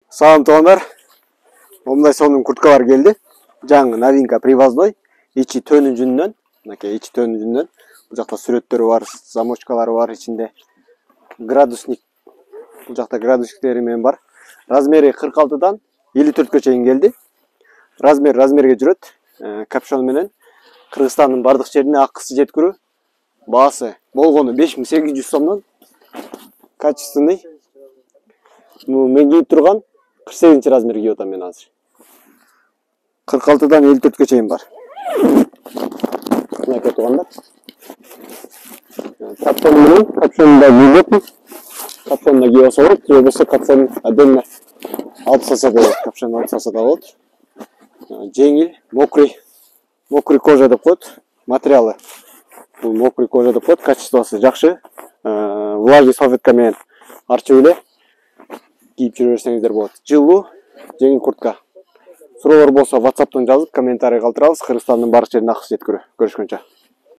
Салам туугандар. Мындай сонун курткалар келди. Жаңы новинка привозной. Ичи төнүн жүнүнөн. Мынакей ичи төнүн жүнүнөн. Бул жакта сүрөттөрү бар, замочкалары бар ичинде. Градусник. Бул жакта градусниктери менен бар. Размери 46дан 54гө чейин келди. Размерге жүрөт. Капшон менен Кыргызстандын бардык жерине акысы жеткирүү. Баасы болгону 5800 сомдон. Качественный. Мен кийип турган 48 размер кийип атам мен азыр. 46дан 54гө чейин бар. Мынакей туугандар. Капшонда кийип, капшонда кийип алса болот, же болбосо капшон отдельно алып салса болот. Капшон алып салса да болот. Жеңил, мокрый кожа деп коет. Материалы бул мокрый кожа деп коет. Качествосы жакшы. Влажный салфетка менен арчып эле кийип жүрө берсеңиздер болот. Жылуу, жеңил куртка. Суроолор болсо WhatsApp'тан жазып, комментарий калтырабыз. Кыргызстандын бардык жерине акысы жеткирүү. Көрүшкөнчө.